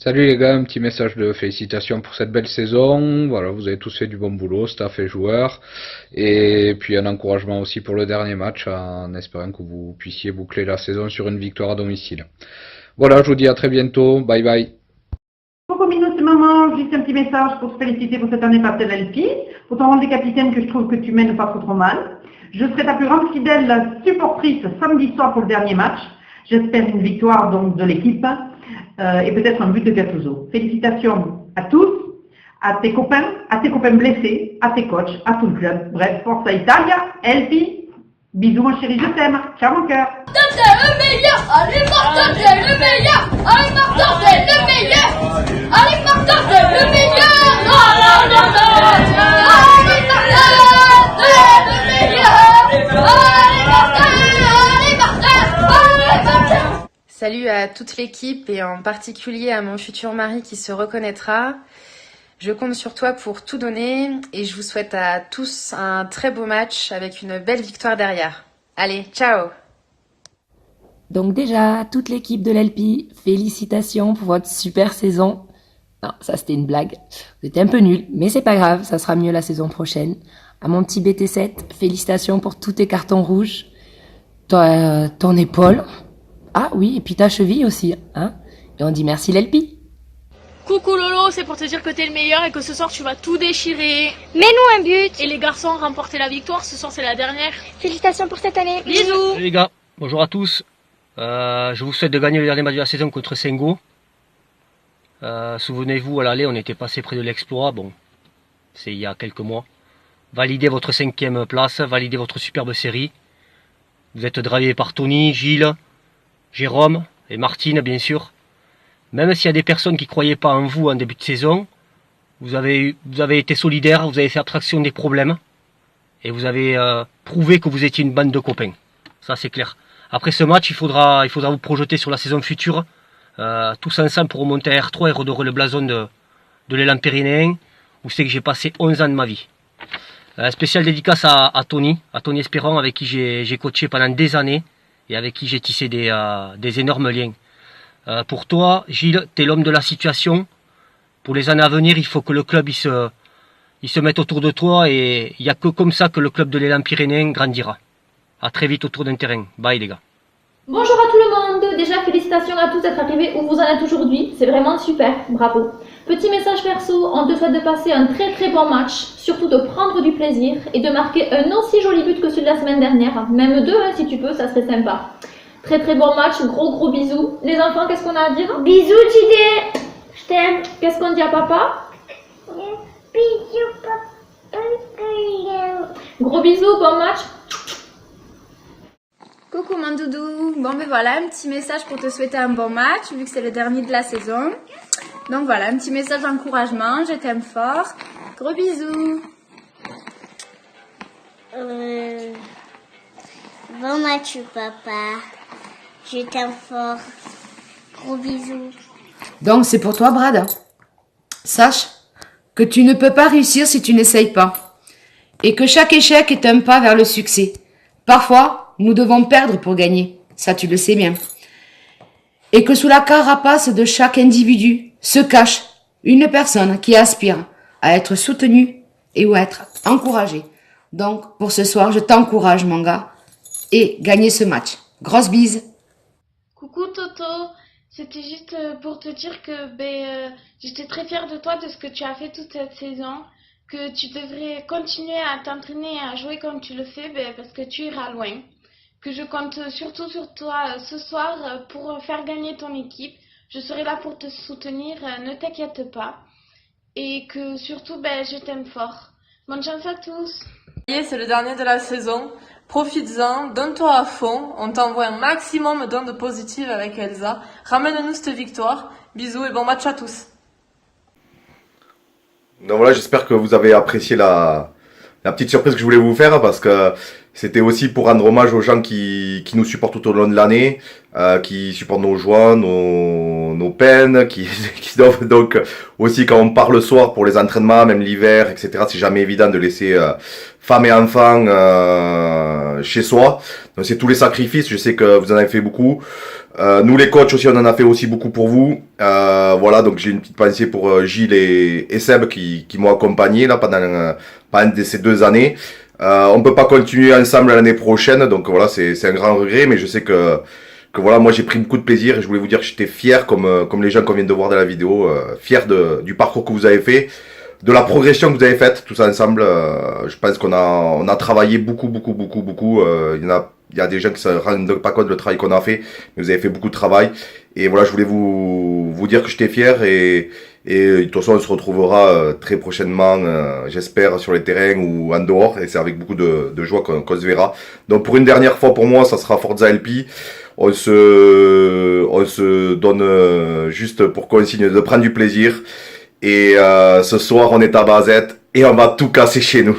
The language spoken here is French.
Salut les gars, un petit message de félicitations pour cette belle saison. Voilà, vous avez tous fait du bon boulot, staff et joueurs. Et puis un encouragement aussi pour le dernier match, en espérant que vous puissiez boucler la saison sur une victoire à domicile. Voilà, je vous dis à très bientôt. Bye bye. Coucou Minou, c'est maman, juste un petit message pour te féliciter pour cette année passée de l'LP, pour ton rôle de capitaine que je trouve que tu mènes pas trop mal. Je serai ta plus grande fidèle supportrice samedi soir pour le dernier match. J'espère une victoire donc de l'équipe et peut-être un but de Gattuso. Félicitations à tous, à tes copains blessés, à tes coachs, à tout le club. Bref, Forza Italia, LP, bisous mon chéri, je t'aime. Ciao mon cœur. C'est le meilleur. Allez Martin, c'est le meilleur. Allez Martin, c'est le meilleur. Allez Martin, c'est le meilleur. Non, non, non, non. Allez Martin, c'est le meilleur. Allez Martin, allez Martin, allez Martin. Salut à toute l'équipe et en particulier à mon futur mari qui se reconnaîtra. Je compte sur toi pour tout donner et je vous souhaite à tous un très beau match avec une belle victoire derrière. Allez, ciao! Donc déjà, toute l'équipe de l'LP, félicitations pour votre super saison. Non, ça c'était une blague. Vous étiez un peu nuls, mais c'est pas grave, ça sera mieux la saison prochaine. À mon petit BT7, félicitations pour tous tes cartons rouges. Ton épaule. Ah oui, et puis ta cheville aussi, hein. Et on dit merci l'LP. Coucou Lolo, c'est pour te dire que t'es le meilleur et que ce soir tu vas tout déchirer. Mets-nous un but. Et les garçons, remporter la victoire, ce soir c'est la dernière. Félicitations pour cette année. Bisous. Salut les gars, bonjour à tous. Je vous souhaite de gagner le dernier match de la saison contre Sengo. Souvenez-vous, à l'aller, on était passé près de l'exploit. Bon, c'est il y a quelques mois. Validez votre 5e place, validez votre superbe série. Vous êtes drivé par Tony, Gilles, Jérôme et Martine, bien sûr. Même s'il y a des personnes qui ne croyaient pas en vous en début de saison, vous avez été solidaires, vous avez fait abstraction des problèmes et vous avez prouvé que vous étiez une bande de copains. Ça c'est clair. Après ce match, il faudra vous projeter sur la saison future, tous ensemble pour remonter à R3 et redorer le blason de l'élan pyrénéen, où c'est que j'ai passé 11 ans de ma vie. Spéciale dédicace à Tony Espérant, avec qui j'ai coaché pendant des années et avec qui j'ai tissé des énormes liens. Pour toi, Gilles, t'es l'homme de la situation. Pour les années à venir, il faut que le club il se mette autour de toi et il n'y a que comme ça que le club de l'élan pyrénéen grandira. À très vite autour d'un terrain. Bye les gars. Bonjour à tout le monde. Déjà félicitations à tous d'être arrivés où vous en êtes aujourd'hui. C'est vraiment super. Bravo. Petit message perso, on te souhaite de passer un très très bon match, surtout de prendre du plaisir et de marquer un aussi joli but que celui de la semaine dernière. Même deux si tu peux, ça serait sympa. Très très bon match, gros bisous. Les enfants, qu'est-ce qu'on a à dire? Bisous Tité. Je t'aime. Qu'est-ce qu'on dit à papa? Bisous papa. Gros bisous, bon match. Coucou mon doudou. Bon ben voilà, un petit message pour te souhaiter un bon match vu que c'est le dernier de la saison. Donc voilà, un petit message d'encouragement, je t'aime fort. Gros bisous. Bon match papa. Je t'aime fort. Gros bisous. Donc c'est pour toi Brad. Sache que tu ne peux pas réussir si tu n'essayes pas. Et que chaque échec est un pas vers le succès. Parfois, nous devons perdre pour gagner. Ça tu le sais bien. Et que sous la carapace de chaque individu se cache une personne qui aspire à être soutenue et ou à être encouragée. Donc pour ce soir, je t'encourage mon gars et gagner ce match. Grosse bise. Coucou Toto, c'était juste pour te dire que j'étais très fière de toi, de ce que tu as fait toute cette saison, que tu devrais continuer à t'entraîner et à jouer comme tu le fais parce que tu iras loin, que je compte surtout sur toi ce soir pour faire gagner ton équipe. Je serai là pour te soutenir, ne t'inquiète pas, et que surtout je t'aime fort. Bonne chance à tous. C'est le dernier de la saison. Profites-en, donne-toi à fond, on t'envoie un maximum d'ondes positives avec Elsa. Ramène-nous cette victoire. Bisous et bon match à tous. Donc voilà, j'espère que vous avez apprécié la petite surprise que je voulais vous faire, parce que c'était aussi pour rendre hommage aux gens qui nous supportent tout au long de l'année, qui supportent nos joies, nos peines, qui doivent donc aussi quand on part le soir pour les entraînements, même l'hiver, etc. C'est jamais évident de laisser femmes et enfants chez soi. c'est tous les sacrifices. Je sais que vous en avez fait beaucoup. Nous les coachs aussi, on en a fait aussi beaucoup pour vous. Voilà, donc j'ai une petite pensée pour Gilles et Seb qui m'ont accompagné là pendant ces 2 années. On peut pas continuer ensemble l'année prochaine, donc voilà, c'est un grand regret, mais je sais que voilà, moi j'ai pris beaucoup de plaisir et je voulais vous dire que j'étais fier, comme les gens qu'on vient de voir dans la vidéo, fier du parcours que vous avez fait, de la progression que vous avez faite, tous ensemble. Je pense qu'on a travaillé beaucoup. Il y a des gens qui se rendent pas compte du travail qu'on a fait, mais vous avez fait beaucoup de travail. Et voilà, je voulais vous dire que j'étais fier et de toute façon on se retrouvera très prochainement, j'espère, sur les terrains ou en dehors, et c'est avec beaucoup de joie qu'on se verra. Donc pour une dernière fois pour moi, ça sera Forza LP. On se donne juste pour consigne de prendre du plaisir. Et ce soir on est à Bazette et on va tout casser chez nous.